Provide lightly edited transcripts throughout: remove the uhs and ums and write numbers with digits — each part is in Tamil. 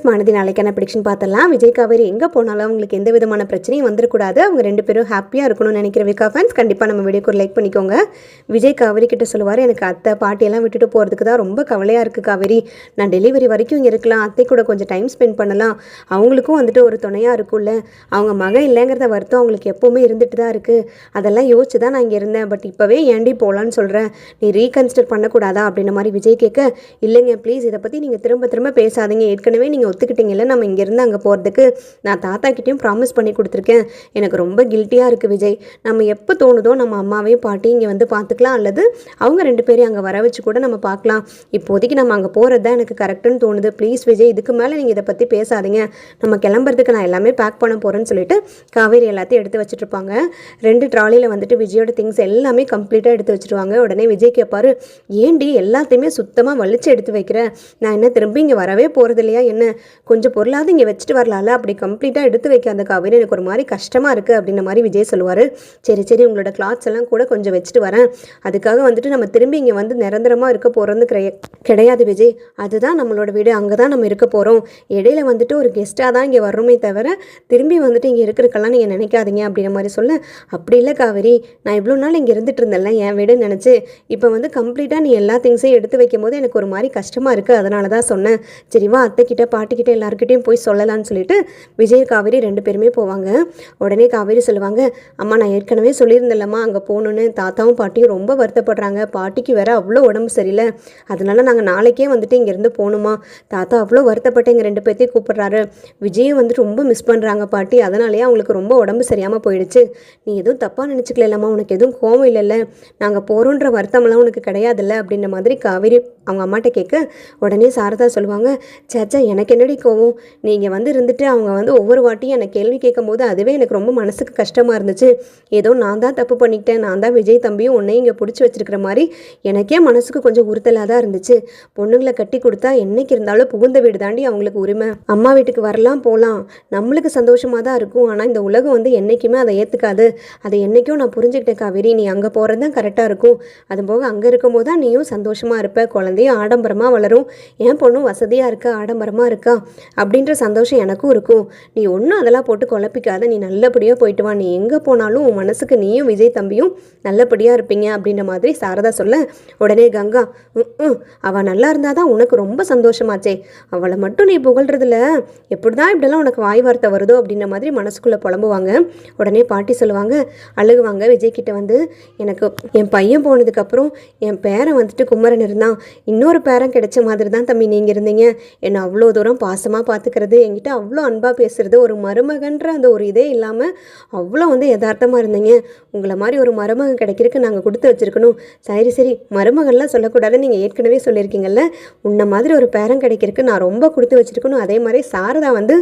வானதி நாளைக்கான ப்ரெடிக்ஷன் பார்த்தலாம். விஜய் காவேரி எங்கே போனாலும் அவங்களுக்கு எந்த விதமான பிரச்சனையும் வந்துடக்கூடாது. அவங்க 2 பேரும் ஹாப்பியாக இருக்கணும்னு நினைக்கிற விகா ஃபேன்ஸ் கண்டிப்பாக நம்ம வீடியோக்கு ஒரு லைக் பண்ணிக்கோங்க. விஜய் காவேரி கிட்ட சொல்லுவார், எனக்கு அத்தை பாட்டியெல்லாம் விட்டுட்டு போகிறதுக்கு தான் ரொம்ப கவலையாக இருக்குது காவேரி. நான் டெலிவரி வரைக்கும் இங்கே இருக்கலாம், அத்தை கூட கொஞ்சம் டைம் ஸ்பெண்ட் பண்ணலாம், அவங்களுக்கும் வந்துட்டு ஒரு துணையாக இருக்கும்ல. அவங்க மகன் இல்லைங்கிறத வருத்தம் அவங்களுக்கு எப்போவுமே இருந்துட்டு தான் இருக்குது. அதெல்லாம் யோசிச்சு தான் நான் இங்கே இருந்தேன். பட் இப்போவே ஏண்டி போகலான்னு சொல்கிறேன், நீ ரீகன்சிடர் பண்ணக்கூடாதா அப்படின்ற மாதிரி விஜய் கேட்க, இல்லைங்க ப்ளீஸ் இதை பற்றி நீங்கள் திரும்ப திரும்ப பேசாதீங்க. ஏற்கனவே நீங்கள் ஒத்துக்கிட்டீங்கல்ல நம்ம இங்கேருந்து அங்கே போகிறதுக்கு. நான் தாத்தா கிட்டேயும் ப்ராமிஸ் பண்ணி கொடுத்துருக்கேன். எனக்கு ரொம்ப கில்ட்டியாக இருக்குது விஜய். நம்ம எப்போ தோணுதோ நம்ம அம்மாவையும் பாட்டி இங்கே வந்து பார்த்துக்கலாம், அல்லது அவங்க 2 பேரையும் அங்கே வர வச்சு கூட நம்ம பார்க்கலாம். இப்போதைக்கு நம்ம அங்கே போகிறது தான் எனக்கு கரெக்டுன்னு தோணுது. ப்ளீஸ் விஜய், இதுக்கு மேலே நீங்கள் இதை பற்றி பேசாதீங்க. நம்ம கிளம்புறதுக்கு நான் எல்லாமே பேக் பண்ண போகிறேன்னு சொல்லிட்டு காவேரி எல்லாத்தையும் எடுத்து வச்சுட்ருப்பாங்க. 2 ட்ராலியில் வந்துட்டு விஜயோட திங்ஸ் எல்லாமே கம்ப்ளீட்டாக எடுத்து வச்சுருவாங்க. உடனே விஜய் கேட்பாரு, ஏண்டி எல்லாத்தையுமே சுத்தமாக வலிச்சு எடுத்து வைக்கிறேன், நான் என்ன திரும்பி இங்கே வரவே போகிறது இல்லையா என்ன, கொஞ்சம் பொருளாவது இங்கே வச்சுட்டு வரலாம்ல, அப்படி கம்ப்ளீட்டாக எடுத்து வைக்காத காவேரி, எனக்கு ஒரு மாதிரி கஷ்டமாக இருக்குது அப்படின்ற மாதிரி விஜய் சொல்லுவார். சரி சரி, உங்களோட கிளாத்ஸ் எல்லாம் கூட கொஞ்சம் வச்சுட்டு வரேன். அதுக்காக வந்துட்டு நம்ம திரும்பி இங்கே வந்து நிரந்தரமாக இருக்க போகிறது கிடையாது விஜய். அதுதான் நம்மளோட வீடு, அங்கே தான் நம்ம இருக்க போகிறோம். இடையில வந்துட்டு ஒரு கெஸ்ட்டாக தான் இங்கே வர்றோமே தவிர திரும்பி வந்துட்டு இங்கே இருக்கிறதுக்கெல்லாம் நீங்கள் நினைக்காதீங்க அப்படின்ற மாதிரி சொல்ல, அப்படி இல்லை காவேரி, நான் இவ்வளோ நாள் இங்கே இருந்துட்டு இருந்தேன்ல என் வீடுன்னு நினச்சி, இப்போ வந்து கம்ப்ளீட்டாக நீ எல்லா திங்ஸையும் எடுத்து வைக்கும் போது எனக்கு ஒரு மாதிரி கஷ்டமாக இருக்குது, அதனால தான் சொன்னேன். சரிவா, அத்தைக்கிட்ட பாட்டிக்கிட்ட எல்லாருக்கிட்டையும் போய் சொல்லலான்னு சொல்லிட்டு விஜய் காவேரி 2 பேருமே போவாங்க. உடனே காவேரி சொல்லுவாங்க, அம்மா நான் ஏற்கனவே சொல்லியிருந்தேன்லம்மா அங்கே போகணுன்னு, தாத்தாவும் பாட்டியும் ரொம்ப வருத்தப்படுறாங்க, பாட்டிக்கு வேற அவ்வளோ உடம்பு சரியில்லை, அதனால நாங்கள் நாளைக்கே வந்துட்டு இங்கேருந்து போகணுமா, தாத்தா அவ்வளோ வருத்தப்பட்டு எங்கள் 2 பேர்த்தையும் கூப்பிட்றாரு, விஜயும் வந்துட்டு ரொம்ப மிஸ் பண்ணுறாங்க பாட்டி, அதனாலேயே அவங்களுக்கு ரொம்ப உடம்பு சரியாமல் போயிடுச்சு. நீ எதுவும் தப்பாக நினச்சிக்கலம்மா, உனக்கு எதுவும் கோவம் இல்லைல்ல, நாங்கள் போகிறோன்ற வருத்தமெல்லாம் உனக்கு கிடையாதுல்ல அப்படின்ற மாதிரி காவேரி அவங்க அம்மாட்ட கேட்க, உடனே சாரதா சொல்லுவாங்க, சேச்சா எனக்கு என்னடி கோவம், நீங்கள் வந்து இருந்துட்டு அவங்க வந்து ஒவ்வொரு வாட்டியும் எனக்கு கேள்வி கேட்கும் போது அதுவே எனக்கு ரொம்ப மனசுக்கு கஷ்டமாக இருந்துச்சு. ஏதோ நான் தான் தப்பு பண்ணிக்கிட்டேன், நான் தான் விஜய் தம்பியும் உன்னையும் இங்கே பிடிச்சி வச்சிருக்கிற மாதிரி எனக்கே மனசுக்கு கொஞ்சம் உறுத்தலாக தான் இருந்துச்சு. பொண்ணுங்களை கட்டி கொடுத்தா என்னைக்கு இருந்தாலும் புகுந்த வீடு தாண்டி அவங்களுக்கு உரிமை, அம்மா வீட்டுக்கு வரலாம் போகலாம், நம்மளுக்கு சந்தோஷமாக தான் இருக்கும். ஆனால் இந்த உலகம் வந்து என்றைக்குமே அதை ஏற்றுக்காது. அதை என்றைக்கும் நான் புரிஞ்சுக்கிட்டேன் காவேரி, நீ அங்கே போகிறது தான் கரெக்டாக இருக்கும். அதுபோக அங்கே இருக்கும்போது தான் நீயும் சந்தோஷமாக இருப்ப, குழந்தையும் ஆடம்பரமாக வளரும், என் பொண்ணும் வசதியாக இருக்கா ஆடம்பரமாக இருக்கா அப்படின்ற சந்தோஷம் எனக்கும் இருக்கும். நீ ஒன்றும் அதெல்லாம் போட்டு குழப்பிக்காத, நீ நல்லபடியாக போயிட்டு வா, நீ எங்கே போனாலும் உன் மனசுக்கு நீயும் விஜய் தம்பியும் நல்லபடியாக இருப்பீங்க அப்படின்ற மாதிரி சாரதா சொல்ல, உடனே கங்கா, அவள் நல்லா இருந்தால் தான் உனக்கு ரொம்ப சந்தோஷமாச்சே, அவளை மட்டும் நீ புகழ்றதில்ல, எப்படி தான் இப்படிலாம் உனக்கு வாய் வார்த்தை வருதோ அப்படின்ற மாதிரி மனசுக்குள்ளே புலம்புவாங்க. உடனே பாட்டி சொல்லுவாங்க, அழுகுவாங்க விஜய் கிட்ட வந்து, எனக்கு என் பையன் போனதுக்கப்புறம் என் பேரன் வந்துட்டு குமரன் இருந்தான், இன்னொரு பேரன் கிடைச்ச மாதிரி தான் தம்பி நீங்கள் இருந்தீங்க, என்னை அவ்வளோ தூரம் பாசமாக பார்த்துக்கிறது, என்கிட்ட அவ்வளோ அன்பாக பேசுகிறது, ஒரு மருமகன்ற அந்த ஒரு இதே இல்லாமல் அவ்வளோ வந்து யதார்த்தமாக இருந்தீங்க. உங்களை மாதிரி ஒரு மருமகன் கிடைக்கிறதுக்கு நாங்கள் கொடுத்து வச்சுருக்கணும். சரி சரி, மருமகன்லாம் சொல்லக்கூடாது, நீங்கள் ஏற்கனவே சொல்லியிருக்கீங்கல்ல, உன்னை மாதிரி ஒரு பேரன் கிடைக்கிறதுக்கு நான் ரொம்ப கொடுத்து வச்சுருக்கணும். அதே மாதிரி சாரதா வந்து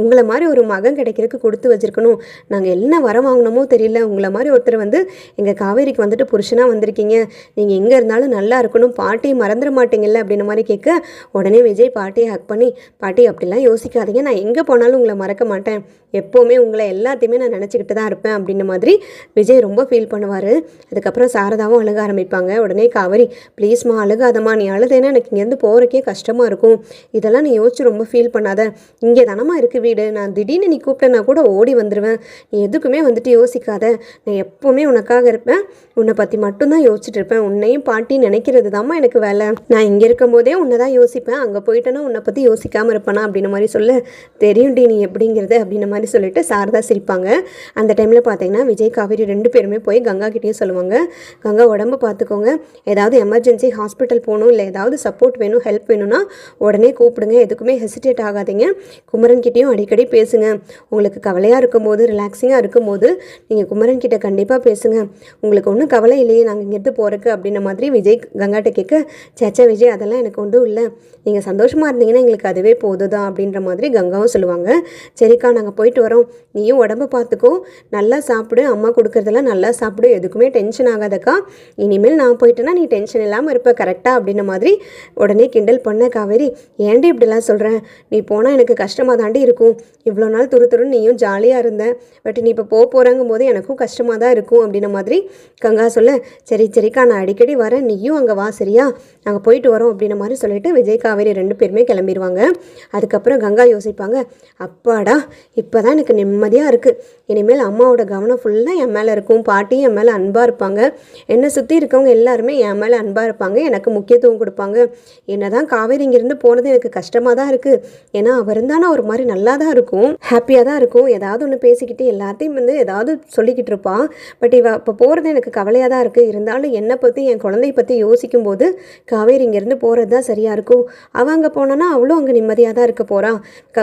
உங்களை மாதிரி ஒரு மகன் கிடைக்கிறதுக்கு கொடுத்து வச்சுருக்கணும். நாங்கள் என்ன வர வாங்கினோமோ தெரியல, உங்களை மாதிரி ஒருத்தர் வந்து எங்கள் காவேரிக்கு வந்துட்டு புருஷனாக வந்திருக்கீங்க, நீங்கள் எங்கே இருந்தாலும் நல்லா இருக்கணும், பாட்டியை மறந்துட மாட்டீங்கல்ல அப்படின்ற மாதிரி கேட்க, உடனே விஜய் பாட்டியை ஹக் பண்ணி, பாட்டி அப்படிலாம் யோசிக்காதீங்க, நான் எங்கே போனாலும் உங்களை மறக்க மாட்டேன், எப்போவுமே உங்களை எல்லாத்தையுமே நான் நினச்சிக்கிட்டு தான் இருப்பேன் அப்படின்ற மாதிரி விஜய் ரொம்ப ஃபீல் பண்ணுவார். அதுக்கப்புறம் சாரதாவும் அழுக ஆரம்பிப்பாங்க. உடனே காவேரி, ப்ளீஸ்மா அழுகாதம்மா, நீ அழுதேன்னா எனக்கு இங்கேருந்து போகிறக்கே கஷ்டமாக இருக்கும், இதெல்லாம் நீ யோசிச்சு ரொம்ப ஃபீல் பண்ணாத, இங்கே தானம்மா இருக்குது வீடு, நான் திடீர்னு நீ கூப்பிட்டேன்னா கூட ஓடி வந்துடுவேன், நீ எதுக்குமே வந்துட்டு யோசிக்காத, நான் எப்போவுமே உனக்காக இருப்பேன், உன்னை பற்றி மட்டும்தான் யோசிச்சுட்டு இருப்பேன், உன்னையும் பாட்டி நினைக்கிறது தாம்மா எனக்கு வேலை, நான் இங்கே இருக்கும் போதே உன்னை தான் யோசிப்பேன், அங்கே போயிட்டேன்னா உன்னை பற்றி யோசிக்காமல் இருப்பேனா அப்படின்ற மாதிரி சொல்ல, தெரியும்டி நீ எப்படிங்கிறது அப்படின்ற மாதிரி சொல்லிட்டு சாரதா சிரிப்பாங்க. அந்த டைமில் பார்த்தீங்கன்னா விஜய் காவேரி 2 பேருமே போய் கங்கா கிட்டேயும் சொல்லுவாங்க, கங்கா உடம்பு பார்த்துக்கோங்க, ஏதாவது எமர்ஜென்சி ஹாஸ்பிட்டல் போகணும், இல்லை ஏதாவது சப்போர்ட் வேணும், ஹெல்ப் வேணும்னா உடனே கூப்பிடுங்க, எதுக்குமே ஹெசிடேட் ஆகாதீங்க, குமரன் கிட்டேயும் அடிக்கடி பேசுங்க, உங்களுக்கு கவலையாக இருக்கும்போது ரிலாக்ஸிங்காக இருக்கும்போது நீங்கள் குமரன் கிட்ட கண்டிப்பாக பேசுங்க, உங்களுக்கு ஒன்றும் கவலை இல்லையே நாங்கள் இங்கேருந்து போகிறக்கு அப்படின்ற மாதிரி விஜய் கங்காட்ட கேட்க, சேச்சா விஜய் அதெல்லாம் எனக்கு ஒன்றும் இல்லை, நீங்கள் சந்தோஷமாக இருந்தீங்கன்னா எங்களுக்கு அதுவே போதுதான் அப்படின்ற மாதிரி கங்காவும் சொல்லுவாங்க. சரிக்கா நாங்கள் போயிட்டு வரோம், நீயும் உடம்பு பார்த்துக்கோ, நல்லா சாப்பிடு, அம்மா கொடுக்குறதெல்லாம் நல்லா சாப்பிடு, எதுக்குமே டென்ஷன் ஆகாதக்கா, இனிமேல் நான் போயிட்டேன்னா நீ டென்ஷன் இல்லாமல் இருப்ப கரெக்டாக அப்படின்ற மாதிரி உடனே கிண்டல் பண்ண காவேரி, ஏன்டி இப்படிலாம் சொல்கிறேன், நீ போனால் எனக்கு கஷ்டமாக தாண்டி இருக்கும், இவ்வளோ நாள் துருன்னு நீயும் ஜாலியாக இருந்தேன், பட் நீ இப்போ போகிறாங்கும் போது எனக்கும் கஷ்டமாக தான் இருக்கும் அப்படின்ற மாதிரி கங்கா சொல்ல, சரிக்கா நான் அடிக்கடி வரேன், நீயும் அங்கே வா சரியா, நாங்கள் போயிட்டு வரோம் அப்படின்ற மாதிரி சொல்லிட்டு விஜய் காவேரி 2 பேருமே கிளம்பிடுவாங்க. அதுக்கப்புறம் கங்கா யோசிப்பாங்க, அப்பாடா இப்போ தான் எனக்கு நிம்மதியாக இருக்குது. இனிமேல் அம்மாவோட கவனம் ஃபுல்லாக என் மேலே இருக்கும். பாட்டியும் என் மேலே அன்பாக இருப்பாங்க. என்னை சுற்றி இருக்கவங்க எல்லாருமே என் மேலே அன்பாக இருப்பாங்க, எனக்கு முக்கியத்துவம் கொடுப்பாங்க. என்ன தான் காவேரி இங்கேருந்து போனது எனக்கு கஷ்டமாக தான் இருக்குது. ஏன்னா அவர் இருந்தானா ஒரு மாதிரி நல்லா தான் இருக்கும், ஹாப்பியாக தான் இருக்கும். ஏதாவது ஒன்று பேசிக்கிட்டு எல்லாத்தையும் வந்து ஏதாவது சொல்லிக்கிட்டு இருப்பான். பட் இப்போ போகிறது எனக்கு கவலையாக தான் இருக்குது. இருந்தாலும் என்னை பற்றி என் குழந்தைய பற்றி யோசிக்கும் போது காவேரி இங்கேருந்து போகிறது தான் சரியாக இருக்கும். அவள் அங்கே போனான்னா அவளும் அங்கே நிம்மதியாக தான் இருக்க போகிறான்.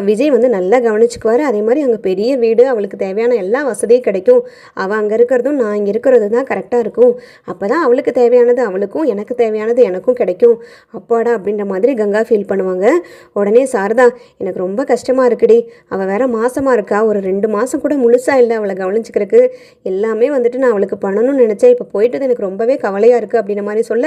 விஜய் வந்து நல்லா கவனிச்சுக்குவார். அதே மாதிரி அங்கே பெரிய வீடு, அவளுக்கு தேவையான எல்லா வசதியும் கிடைக்கும். அவள் அங்கே இருக்கிறதும் நான் இங்கே இருக்கிறது தான் கரெக்டாக இருக்கும். அப்போ தான் அவளுக்கு தேவையானது அவளுக்கும், எனக்கு தேவையானது எனக்கும் கிடைக்கும். அப்பாடா அப்படின்ற மாதிரி கங்கா ஃபீல் பண்ணுவாங்க. உடனே சாரதா, எனக்கு ரொம்ப கஷ்டமாக இருக்குடி, அவள் வேற மாசமாக இருக்கா, ஒரு 2 மாதம் கூட முழுசாக இல்லை அவளை கவனிச்சுக்கிறதுக்கு. எல்லாமே வந்துட்டு நான் அவளுக்கு பண்ணணும்னு நினச்சேன், இப்போ போயிட்டது எனக்கு ரொம்பவே கவலையாக இருக்குது அப்படின்ற மாதிரி சொல்ல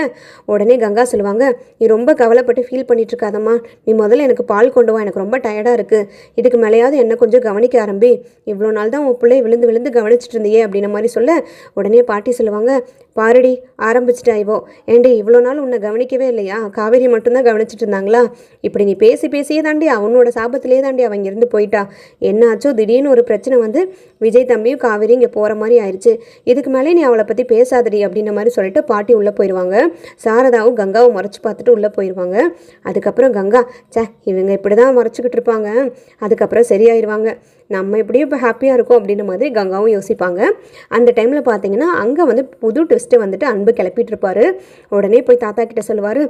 உடனே கங்கா சொல்லுவாங்க, நீ ரொம்ப கவலைப்பட்டு ஃபீல் பண்ணிட்டு இருக்காதம்மா, நீ முதல்ல எனக்கு பால் கொண்டு வா, எனக்கு ரொம்ப டயர்டாக இருக்குது. இதுக்கு மேலேயாவது என்ன கொஞ்சம் கவனிக்க ஆரம்பி. இவ்வளோ நாள் தான் உன் பிள்ளை விழுந்து விழுந்து கவனிச்சிட்டு இருந்தியே அப்படின்ற மாதிரி சொல்ல உடனே பாட்டி சொல்லுவாங்க, பாருடி ஆரம்பிச்சிட்டா இவோ, ஏண்டி இவ்வளோ நாள் உன்னை கவனிக்கவே இல்லையா, காவேரி மட்டும்தான் கவனிச்சிட்டு இருந்தாங்களா, இப்படி நீ பேசி பேசியே தாண்டி அவனோட சாபத்திலே தாண்டி அவன் இங்கேருந்து போயிட்டா. என்னாச்சோ திடீர்னு ஒரு பிரச்சனை வந்து விஜய் தம்பியும் காவேரி இங்கே போகிற மாதிரி ஆயிடுச்சு, இதுக்கு மேலே நீ அவளை பற்றி பேசாதடி அப்படின்ற மாதிரி சொல்லிட்டு பாட்டி உள்ளே போயிடுவாங்க. சாரதாவும் கங்காவும் மறைச்சு பார்த்துட்டு உள்ளே போயிடுவாங்க. அதுக்கப்புறம் கங்கா, இவங்க இப்படி தான் மறைச்சிக்கிட்டு இருப்பாங்க, அதுக்கப்புறம் சரியாயிருவாங்க, நம்ம எப்படியும் இப்போ ஹாப்பியாக இருக்கும் அப்படின்ற மாதிரி கங்காவும் யோசிப்பாங்க. அந்த டைமில் பார்த்தீங்கன்னா அங்கே வந்து புது ட்விஸ்ட்டு வந்துட்டு அன்பு கிளப்பிட்டு இருப்பாரு. உடனே போய் தாத்தா கிட்ட சொல்லுவார்,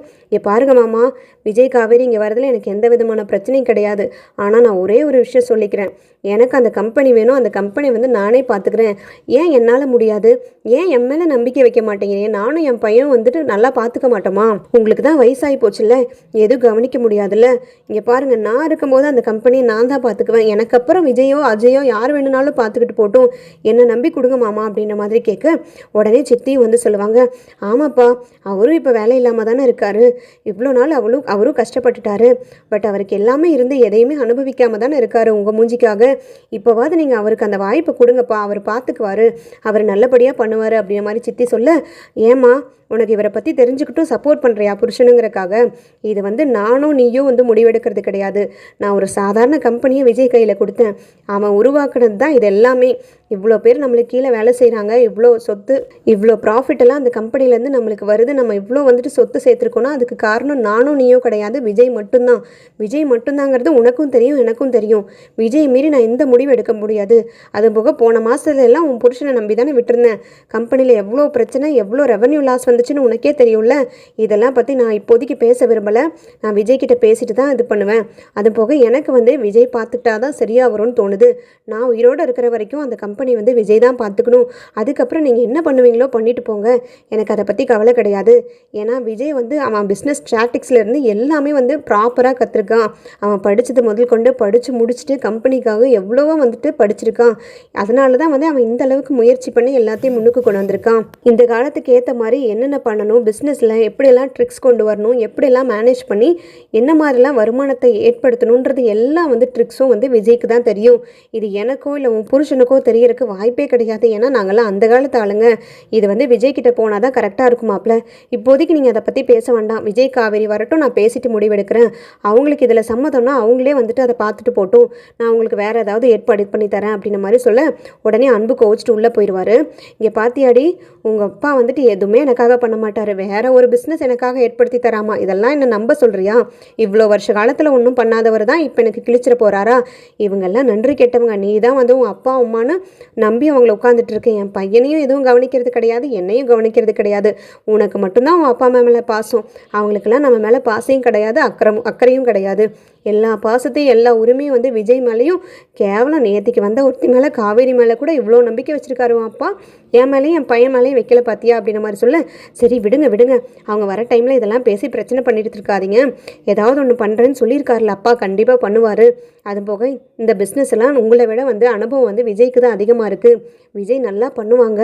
பாருங்க மாமா, விஜய் காவேரி இங்கே வரதில் எனக்கு எந்த விதமான பிரச்சனையும் கிடையாது. ஆனால் நான் ஒரே ஒரு விஷயம் சொல்லிக்கிறேன், எனக்கு அந்த கம்பெனி வேணும், அந்த கம்பெனி வந்து நானே பார்த்துக்கிறேன். ஏன் என்னால் முடியாது, ஏன் என் மேலே நம்பிக்கை வைக்க மாட்டேங்கிறேன், நானும் என் பையன் வந்துட்டு நல்லா பார்த்துக்க மாட்டோமா, உங்களுக்கு தான் வயசாகி போச்சுல்ல, எதுவும் கவனிக்க முடியாதுல்ல, இங்கே பாருங்கள், நான் இருக்கும்போது அந்த கம்பெனியை நான் தான் பார்த்துக்குவேன், எனக்கு அப்புறம் விஜயோ அஜயோ யார் வேணுனாலும் பார்த்துக்கிட்டு போட்டும், என்னை நம்பி கொடுங்க மாமா அப்படின்ற மாதிரி கேட்க உடனே சித்தியும் வந்து சொல்லுவாங்க, ஆமாப்பா அவரும் இப்போ வேலை இல்லாமல் தானே இருக்காரு, இவ்வளோ நாள் அவரும் கஷ்டப்பட்டுட்டாரு, பட் அவருக்கு எல்லாமே இருந்து எதையுமே அனுபவிக்காம தானே இருக்காரு உங்கள் மூஞ்சிக்காக, இப்போவாது நீங்கள் அவருக்கு அந்த வாய்ப்பை கொடுங்கப்பா, அவர் பார்த்துக்குவாரு, அவர் நல்லபடியாக பண்ணுவார் அப்படின்ற மாதிரி சித்தி சொல்ல, ஏம்மா உனக்கு இவரை பற்றி தெரிஞ்சுக்கிட்டும் சப்போர்ட் பண்ணுறியா புருஷனுங்கிறக்காக, இது வந்து நானும் நீயும் வந்து முடிவெடுக்கிறது கிடையாது, நான் ஒரு சாதாரண கம்பெனியை விஜய் கையில் கொடுத்தேன், அவன் உருவாக்குனது தான் இது எல்லாமே, இவ்வளோ பேர் நம்மளுக்கு கீழே வேலை செய்கிறாங்க, இவ்வளோ சொத்து இவ்வளோ ப்ராஃபிட் எல்லாம் அந்த கம்பெனிலேருந்து நம்மளுக்கு வருது, நம்ம இவ்வளோ வந்துட்டு சொத்து சேர்த்துருக்கோன்னா அதுக்கு காரணம் நானும் நீயும் கிடையாது, விஜய் மட்டும்தான். விஜய் மட்டும்தாங்கிறது உனக்கும் தெரியும் எனக்கும் தெரியும், விஜய் மீறி நான் எந்த முடிவு எடுக்க முடியாது. அது போக போன மாதத்துல எல்லாம் உன் புருஷனை நம்பி தானே விட்டுருந்தேன், கம்பெனியில் எவ்வளோ பிரச்சனை எவ்வளோ ரெவன்யூ லாஸ் வந்துச்சுன்னு உனக்கே தெரியும்ல, இதெல்லாம் பற்றி நான் இப்போதைக்கு பேச விரும்பலை, நான் விஜய் கிட்ட பேசிட்டு தான் இது பண்ணுவேன். அது போக எனக்கு வந்து விஜய் பார்த்துக்கிட்டா தான் சரியாக வரும்னு தோணுது, நான் உயிரோடு இருக்கிற வரைக்கும் அந்த கம்பெனி வந்து விஜய் தான் பார்த்துக்கணும், அதுக்கப்புறம் நீங்கள் என்ன பண்ணுவீங்களோ பண்ணிட்டு போங்க, எனக்கு அதை பற்றி கவலை கிடையாது. ஏன்னா விஜய் வந்து அவன் பிஸ்னஸ் ஸ்ட்ராட்டிக்ஸ்லேருந்து எல்லாமே வந்து ப்ராப்பராக கற்றுருக்கான், அவன் படித்தது முதல் கொண்டு படித்து முடிச்சுட்டு கம்பெனிக்காக எவ்வளவோ வந்துட்டு படிச்சிருக்கான், அதனால தான் வந்து அவன் இந்த அளவுக்கு முயற்சி பண்ணி எல்லாத்தையும் முன்னுக்கு கொண்டு வந்திருக்கான். இந்த காலத்துக்கு ஏற்ற மாதிரி என்னென்ன பண்ணணும், பிஸ்னஸில் எப்படியெல்லாம் ட்ரிக்ஸ் கொண்டு வரணும், எப்படியெல்லாம் மேனேஜ் பண்ணி என்ன மாதிரிலாம் வருமானத்தை ஏற்படுத்தணுன்றது எல்லாம் வந்து ட்ரிக்ஸும் வந்து விஜய்க்கு தான் தெரியும். இது எனக்கோ இல்லை உன் புருஷனுக்கோ தெரியறதுக்கு வாய்ப்பே கிடையாது, ஏன்னா நாங்கள்லாம் அந்த காலத்து ஆளுங்க, இது வந்து விஜய் கிட்ட போனால் தான் கரெக்டாக இருக்குமாப்ல, இப்போதைக்கு நீங்கள் அதை பற்றி பேச வேண்டாம், விஜய் காவேரி வரட்டும், நான் பேசிட்டு முடிவெடுக்கிறேன், அவங்களுக்கு இதில் சம்மதம்னா அவங்களே வந்துட்டு அதை பார்த்துட்டு போட்டும், நான் உங்களுக்கு வேறு ஏதாவது ஏற்பாடு பண்ணி தரேன் அப்படின்ற மாதிரி சொல்ல உடனே அன்பு கோவிச்சிட்டு உள்ளே போயிடுவார். இங்கே பாத்தியாடி, உங்கள் அப்பா வந்துட்டு எதுவுமே எனக்காக பண்ண மாட்டார், வேற ஒரு பிஸ்னஸ் எனக்காக ஏற்படுத்தி தராமா, இதெல்லாம் என்ன நம்ப சொல்கிறியா, இவ்வளோ வருஷ காலத்தில் ஒன்றும் பண்ணாதவர் தான் இப்போ எனக்கு கிழிச்சிட போகிறாரா, இவங்கெல்லாம் நன்றி கெட்டவங்க, நீ தான் வந்து உன் அப்பா அம்மானு நம்பி அவங்கள உட்காந்துட்டு இருக்கேன், என் பையனையும் எதுவும் கவனிக்கிறது கிடையாது, என்னையும் கவனிக்கிறது கிடையாது, உனக்கு மட்டும்தான் உன் அப்பா அம்மா மேலே பாசம், அவங்களுக்கெல்லாம் நம்ம மேலே பாசையும் கிடையாது, அக்கறையும் கிடையாது, எல்லா பாசத்தையும் எல்லா உரிமையும் வந்து விஜய் மேலேயும், கேவலம் நேற்றுக்கு வந்த ஒருத்தி மேலே காவேரி மேலே கூட இவ்வளோ நம்பிக்கை வச்சுருக்காரு அப்பா, என் மேலேயும் என் பையன் மேலேயும் வைக்கல பார்த்தியா அப்படின்ற மாதிரி சொல்ல, சரி விடுங்க விடுங்க, அவங்க வர டைமில் இதெல்லாம் பேசி பிரச்சனை பண்ணிட்டு இருக்காதீங்க, ஏதாவது ஒன்று பண்ணுறேன்னு சொல்லியிருக்காருல அப்பா, கண்டிப்பாக பண்ணுவார், அது போக இந்த பிஸ்னஸ் எல்லாம் உங்களை விட வந்து அனுபவம் வந்து விஜய்க்கு தான் அதிகமாக இருக்குது, விஜய் நல்லா பண்ணுவாங்க,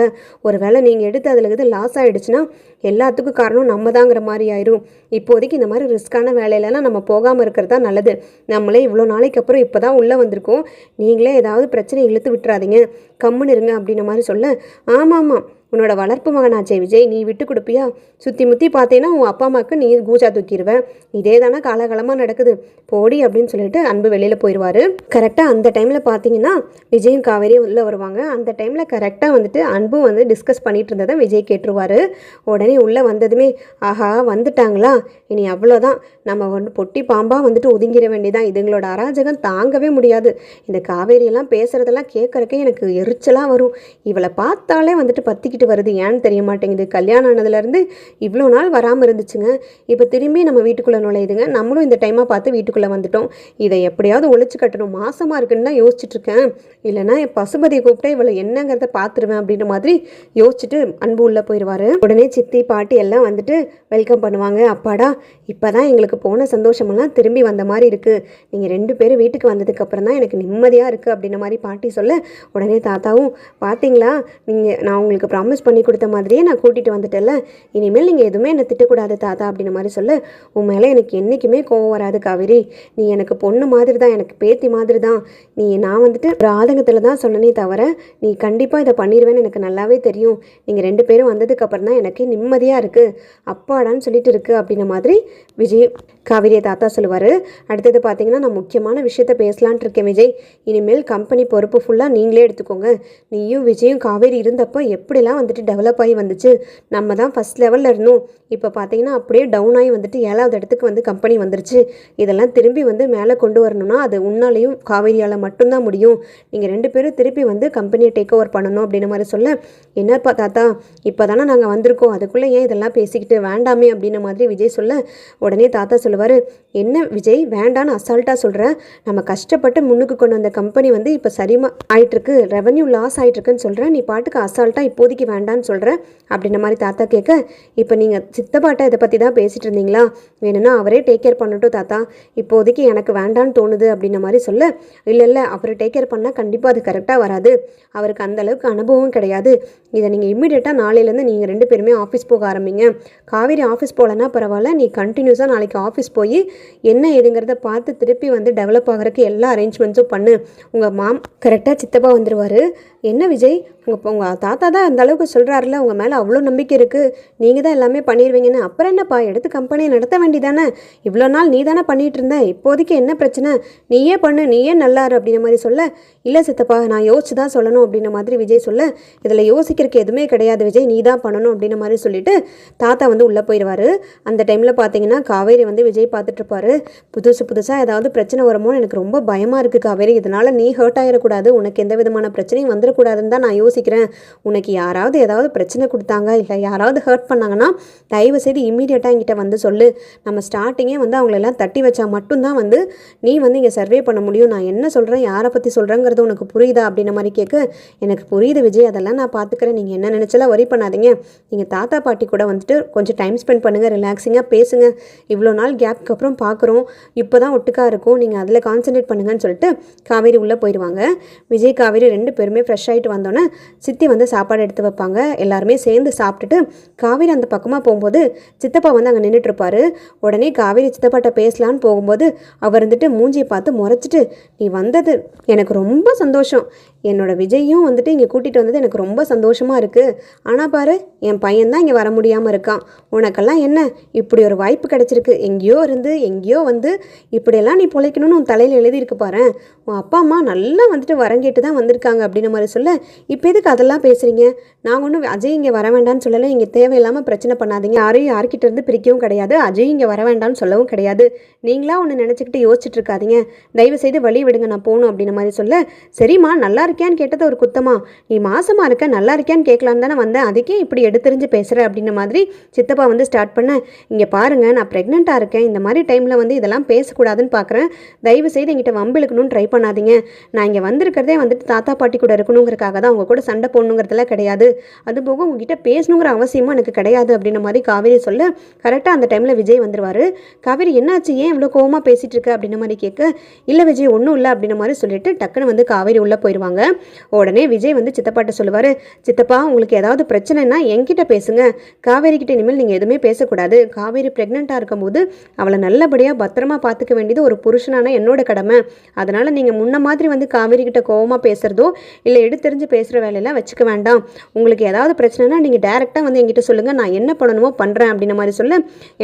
ஒரு வேளை நீங்கள் எடுத்து அதில் இது லாஸ் ஆகிடுச்சுன்னா எல்லாத்துக்கும் காரணம் நம்ம தாங்கிற மாதிரி ஆயிரும், இப்போதைக்கு இந்த மாதிரி ரிஸ்க்கான வேலையிலலாம் நம்ம போகாமல் இருக்கிறது தான் நல்லது, நம்மளே இவ்வளோ நாளைக்கு அப்புறம் இப்போ தான் உள்ளே வந்திருக்கோம், நீங்களே ஏதாவது பிரச்சனை இழுத்து விட்டுறாதீங்க, கம்முன்னு இருங்க அப்படின்ற மாதிரி சொல்ல, ஆமாம் உன்னோட வளர்ப்பு மகனாச்சே விஜய், நீ விட்டு கொடுப்பியா? சுற்றி முற்றி பார்த்தீங்கன்னா உன் அப்பா அம்மாவுக்கு நீ கூச்சா தூக்கிடுவேன். இதே தானே காலகாலமாக நடக்குது, போடி அப்படின்னு சொல்லிட்டு அன்பு வெளியில் போயிடுவார். கரெக்டாக அந்த டைமில் பார்த்தீங்கன்னா விஜயும் காவேரியும் உள்ளே வருவாங்க. அந்த டைமில் கரெக்டாக வந்துட்டு அன்பு வந்து டிஸ்கஸ் பண்ணிட்டு இருந்ததை விஜய் கேட்டுருவார். உடனே உள்ளே வந்ததுமே, ஆஹா வந்துட்டாங்களா, இனி அவ்வளோதான், நம்ம வந்து பொட்டி பாம்பாக வந்துட்டு ஒதுங்கிட வேண்டியதான், இதுங்களோட அராஜகம் தாங்கவே முடியாது. இந்த காவேரியெல்லாம் பேசுகிறதெல்லாம் கேட்குறக்கே எனக்கு எரிச்சலாக வரும். இவளை பார்த்தாலே வந்துட்டு பற்றிக்கிட்டு வருது, ஏன்னு தெரிய மாட்டேங்குது. கல்யாணம் ஆனதுலேருந்து இவ்வளோ நாள் வராமல் இருந்துச்சுங்க, இப்போ திரும்பி நம்ம வீட்டுக்குள்ளே நுழையுதுங்க. நம்மளும் இந்த டைமாக பார்த்து வீட்டுக்குள்ளே வந்துட்டோம். இதை எப்படியாவது ஒழிச்சு கட்டணும், மாசமாக இருக்குன்னு தான் யோசிச்சுட்ருக்கேன். இல்லைனா என் பசுபதியை கூப்பிட்டு இவளை என்னங்கிறத பார்த்துருவேன் அப்படின்ற மாதிரி யோசிச்சுட்டு அன்பு உள்ளே போயிடுவார். உடனே சித்தி பாட்டி எல்லாம் வந்துட்டு வெல்கம் பண்ணுவாங்க. அப்பாடா, இப்போ தான் எங்களுக்கு போன சந்தோஷமெல்லாம் திரும்பி வந்த மாதிரி இருக்குது. நீங்கள் 2 பேரும் வீட்டுக்கு வந்ததுக்கப்புறம் தான் எனக்கு நிம்மதியாக இருக்குது அப்படின்ற மாதிரி பாட்டி சொல்ல, உடனே தாத்தாவும், பார்த்தீங்களா, நான் உங்களுக்கு ப்ராமிஸ் பண்ணி கொடுத்த மாதிரியே நான் கூட்டிகிட்டு வந்துட்டேன்ல, இனிமேல் நீங்கள் எதுவுமே என்னை திட்டக்கூடாது தாத்தா அப்படின்ற மாதிரி சொல்ல, உன் மேலே எனக்கு என்றைக்குமே கோவம் வராது காவேரி, நீ எனக்கு பொண்ணு மாதிரி தான், எனக்கு பேத்தி மாதிரி தான். நான் வந்துட்டு ஒரு ஆதங்கத்தில் தான் சொன்னனே தவிர நீ கண்டிப்பாக இதை பண்ணிடுவேன்னு எனக்கு நல்லாவே தெரியும். நீங்கள் 2 பேரும் வந்ததுக்கப்புறம் தான் எனக்கு நிம்மதியாக இருக்குது, அப்பாடான்னு சொல்லிட்டு இருக்குது அப்படின்ற மாதிரி விஜய் காவேரியை தாத்தா சொல்லுவார். அடுத்தது பார்த்தீங்கன்னா, நான் முக்கியமான விஷயத்த பேசலான்ட்டு இருக்கேன் விஜய். இனிமேல் கம்பெனி பொறுப்பு ஃபுல்லாக நீங்களே எடுத்துக்கோங்க. நீயும் விஜயும் காவேரி இருந்தப்போ எப்படிலாம் வந்துட்டு டெவலப் ஆகி வந்துச்சு. நம்ம தான் ஃபஸ்ட் லெவலில் இருந்தோம், இப்போ பார்த்தீங்கன்னா அப்படியே டவுன் ஆகி வந்துட்டு 7வது இடத்துக்கு வந்து கம்பெனி வந்துருச்சு. இதெல்லாம் திரும்பி வந்து மேலே கொண்டு வரணும்னா அது உன்னாலையும் காவேரியால் மட்டும்தான் முடியும். நீங்கள் 2 பேரும் திருப்பி வந்து கம்பெனியை டேக் ஓவர் பண்ணணும் அப்படின்ற மாதிரி சொல்ல, என்னப்பா தாத்தா, இப்போ தானே நாங்கள் வந்திருக்கோம், அதுக்குள்ளே ஏன் இதெல்லாம் பேசிக்கிட்டு வேண்டாமே அப்படின்ற மாதிரி விஜய் சொல்ல, உடனே தாத்தா சொல்லுவார், என்ன விஜய் வேண்டான்னு அசால்ட்டாக சொல்கிற, நம்ம கஷ்டப்பட்டு முன்னுக்கு கொண்டு வந்த கம்பெனி வந்து இப்போ சரிமா ஆகிட்டுருக்கு, ரெவன்யூ லாஸ் ஆகிட்டுருக்குன்னு சொல்கிறேன், நீ பாட்டுக்கு அசால்ட்டாக இப்போதைக்கு வேண்டான்னு சொல்கிற அப்படின்ற மாதிரி தாத்தா கேட்க, இப்போ நீங்கள் சித்தப்பாட்ட இதை பற்றி தான் பேசிகிட்டு இருந்தீங்களா, வேணும்னா அவரே டேக் கேர் பண்ணட்டும் தாத்தா, இப்போதைக்கு எனக்கு வேண்டான்னு தோணுது அப்படின்ற மாதிரி சொல்ல, இல்லை அவர் டேக் கேர் பண்ணால் கண்டிப்பாக அது கரெக்டாக வராது, அவருக்கு அந்தளவுக்கு அனுபவம் கிடையாது. இதை நீங்கள் இம்மிடியட்டாக நாளையிலேருந்து நீங்கள் 2 பேருமே ஆஃபீஸ் போக ஆரம்பிங்க. காவேரி ஆஃபீஸ் போகலன்னா பரவாயில்ல, நீ கண்டினியூஸாக நாளைக்கு ஆஃபீஸ் போய் என்ன ஏதுங்கிறத பார்த்து திருப்பி வந்து டெவலப் ஆகிறதுக்கு எல்லா அரேஞ்ச்மெண்ட்ஸும் பண்ணு. உங்கள் கரெக்டாக சித்தப்பா வந்துடுவார். என்ன விஜய், உங்கள் தாத்தா தான் அந்த அளவுக்கு சொல்கிறாருல, உங்கள் மேலே அவ்வளோ நம்பிக்கை இருக்குது, நீங்கள் தான் எல்லாமே பண்ணிடுவீங்கன்னு, அப்புறம் என்னப்பா எடுத்து கம்பெனியை நடத்த வேண்டியதானே, இவ்வளோ நாள் நீ தானே பண்ணிகிட்டு இருந்த, இப்போதைக்கு என்ன பிரச்சனை, நீயே பண்ணு, நீயே நல்லாரு அப்படின்ற மாதிரி சொல்ல, இல்லை சித்தப்பா நான் யோசிச்சு தான் சொல்லணும் அப்படின்ற மாதிரி விஜய் சொல்ல, இதில் யோசிக்கிறதுக்கு எதுவுமே கிடையாது விஜய், நீ தான் பண்ணணும் அப்படின்ற மாதிரி சொல்லிட்டு தாத்தா வந்து உள்ளே போயிடுவார். அந்த டைமில் பார்த்தீங்கன்னா காவேரி வந்து விஜய் பார்த்துட்ருப்பாரு. புதுசாக ஏதாவது பிரச்சனை வருமோன்னு எனக்கு ரொம்ப பயமாக இருக்குது காவேரி, இதனால் நீ ஹர்ட் ஆகிடக்கூடாது, உனக்கு எந்த விதமான பிரச்சனையும் வந்துடக்கூடாதுன்னு தான் நான் யோசிக்கிறேன். உனக்கு யாராவது ஏதாவது பிரச்சனை கொடுத்தாங்க, இல்லை யாராவது ஹர்ட் பண்ணாங்கன்னா தயவு செய்து இம்மீடியட்டாக என்கிட்ட வந்து சொல்லு. நம்ம ஸ்டார்டிங்கே வந்து அவங்களெல்லாம் தட்டி வச்சா மட்டும்தான் வந்து நீ வந்து இங்கே சர்வே பண்ண முடியும். நான் என்ன சொல்கிறேன், யாரை பற்றி சொல்கிறேங்கிறது உனக்கு புரியுதா அப்படின்ற மாதிரி கேட்க, எனக்கு புரியுது விஜய், அதெல்லாம் நான் பார்த்துக்கிறேன், நீங்கள் என்ன நினச்சலாம் வரி பண்ணாதீங்க, நீங்கள் தாத்தா பாட்டி கூட வந்துட்டு கொஞ்சம் டைம் ஸ்பெண்ட் பண்ணுங்கள், ரிலாக்ஸிங்காக பேசுங்க, இவ்வளோ நாள் கேப்க்கு அப்புறம் பார்க்குறோம், இப்போ தான் ஒட்டுக்காக இருக்கும், நீங்கள் அதில் கான்சன்ட்ரேட் பண்ணுங்கன்னு சொல்லிட்டு காவேரி உள்ளே போயிடுவாங்க. விஜய் காவேரி 2 பேருமே ஃப்ரெஷ் ஆகிட்டு வந்தோன்னே சித்தி வந்து சாப்பாடு எடுத்து வைப்பாங்க. எல்லாருமே சேர்ந்து சாப்பிட்டுட்டு காவேரி அந்த பக்கமாக போகும்போது சித்தப்பா வந்து அங்கே நின்றுட்டுருப்பாரு. உடனே காவேரி சித்தப்பாட்ட பேசலான்னு போகும்போது அவர் வந்துட்டு மூஞ்சியை பார்த்து முறைச்சிட்டு, நீ வந்தது எனக்கு ரொம்ப சந்தோஷம், என்னோட விஜயும் வந்துட்டு இங்கே கூட்டிகிட்டு வந்தது எனக்கு ரொம்ப சந்தோஷமாக இருக்குது, ஆனால் பாரு என் பையன்தான் இங்கே வர முடியாமல் இருக்கான், உனக்கெல்லாம் என்ன இப்படி ஒரு வாய்ப்பு கிடச்சிருக்கு, எங்கேயோ இருந்து எங்கேயோ வந்து இப்படியெல்லாம் நீ பிழைக்கணும்னு உன் தலையில் எழுதியிருக்கு பாரு, உன் அப்பா அம்மா நல்லா வந்துட்டு வரங்கேட்டு தான் வந்திருக்காங்க அப்படின்ற மாதிரி சொல்ல, இப்போ எதுக்கு அதெல்லாம் பேசுகிறீங்க, நாங்கள் ஒன்றும் அஜய் இங்கே வர வேண்டாம்னு சொல்லலை, இங்கே தேவையில்லாமல் பிரச்சனை பண்ணாதீங்க, யாரையும் யார்கிட்ட இருந்து பிரிக்கவும் கிடையாது, அஜய் இங்கே வர வேண்டாம்னு சொல்லவும் கிடையாது, நீங்களா ஒன்று நினச்சிக்கிட்டு யோசிச்சுட்டு இருக்காதீங்க, தயவு செய்து வழி விடுங்க, நான் போகணும் அப்படின்ற மாதிரி சொல்ல, சரிம்மா நல்லா இருக்கியான்னு கேட்டது ஒரு குத்தமா, நீ மாசமாக இருக்க நல்லா இருக்கியான்னு கேட்கலான்னு தானே வந்தேன், அதுக்கே இப்படி எடுத்தெறிஞ்சு பேசுகிற அப்படின்ற மாதிரி சித்தப்பா வந்து ஸ்டார்ட் பண்ண, இங்கே பாருங்கள் நான் ப்ரெக்னெண்ட்டாக இருக்கேன், இந்த மாதிரி டைமில் வந்து இதெல்லாம் பேசக்கூடாதுன்னு பார்க்குறேன், தயவு செய்து எங்கிட்ட வம்பிழுக்கணும்னு ட்ரை பண்ணாதீங்க, நான் இங்கே வந்திருக்கிறதே வந்துட்டு தாத்தா பாட்டி கூட இருக்கணுங்கிறக்காக தான், அவங்க கூட சண்டை போடணுங்கிறதுலாம் கிடையாது, அதுபோக உங்ககிட்ட பேசணுங்கிற அவசியமும் எனக்கு கிடையாது அப்படின்ற மாதிரி காவேரி சொல்ல, கரெக்டாக அந்த டைமில் விஜய் வந்துடுவார். காவேரி என்னாச்சு, ஏன் இவ்வளோ கோவமாக பேசிகிட்டு இருக்க அப்படின்ற மாதிரி கேட்க, இல்லை விஜய் ஒன்றும் இல்லை அப்படின்ற மாதிரி சொல்லிட்டு டக்குன்னு வந்து காவேரி உள்ளே போயிடுவாங்க. உடனே விஜய் வந்து சித்தப்பாட்ட சொல்லுவார், சித்தப்பா உங்களுக்கு ஏதாவது பிரச்சனைனா என்கிட்ட பேசுங்க, காவேரி கிட்ட இனிமேல் நீங்கள் எதுவுமே பேசக்கூடாது, காவேரி ப்ரெக்னெண்ட்டாக இருக்கும்போது அவளை நல்லபடியாக பத்திரமா பார்த்துக்க வேண்டியது ஒரு புருஷனான என்னோட கடமை. அதனால் நீங்கள் முன்ன மாதிரி வந்து காவேரி கிட்ட கோவமாக பேசுகிறதோ இல்லை எடுத்தெறிஞ்சு பேசுகிற வேலையெல்லாம் வச்சுக்க வேண்டாம். உங்களுக்கு ஏதாவது பிரச்சனைனா நீங்கள் டேரெக்டாக வந்து என்கிட்ட சொல்லுங்கள், நான் என்ன பண்ணணுமோ பண்ணுறேன் அப்படின்ன மாதிரி சொல்ல,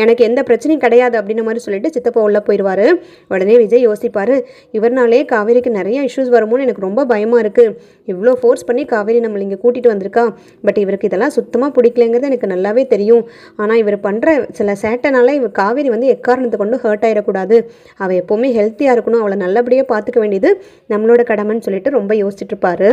எனக்கு எந்த பிரச்சனையும் கிடையாது அப்படின்ன மாதிரி சொல்லிட்டு சித்தப்பா உள்ளே போயிடுவார். உடனே விஜய் யோசிப்பார், இவர்னாலே காவேரிக்கு நிறைய இஷ்யூஸ் வருமோன்னு எனக்கு ரொம்ப பயமாக இருக்குது. இவ்வளோ ஃபோர்ஸ் பண்ணி காவேரி நம்மளை இங்கே கூட்டிகிட்டு வந்திருக்கா. பட் இவருக்கு இதெல்லாம் சுத்தமாக பிடிக்கலங்கிறது எனக்கு நல்லாவே தெரியும். ஆனால் இவர் பண்ணுற சில சேட்டைனால இவர் காவேரி வந்து எக்காரணத்தை கொண்டு ஹர்ட் ஆகிடக்கூடாது. அவள் எப்போவுமே ஹெல்த்தியாக இருக்கணும், அவளை நல்லபடியாக பார்த்துக்க வேண்டியது நம்மளோட கடமைன்னு சொல்லிட்டு ரொம்ப யோசிச்சுட்டு இருப்பாரு.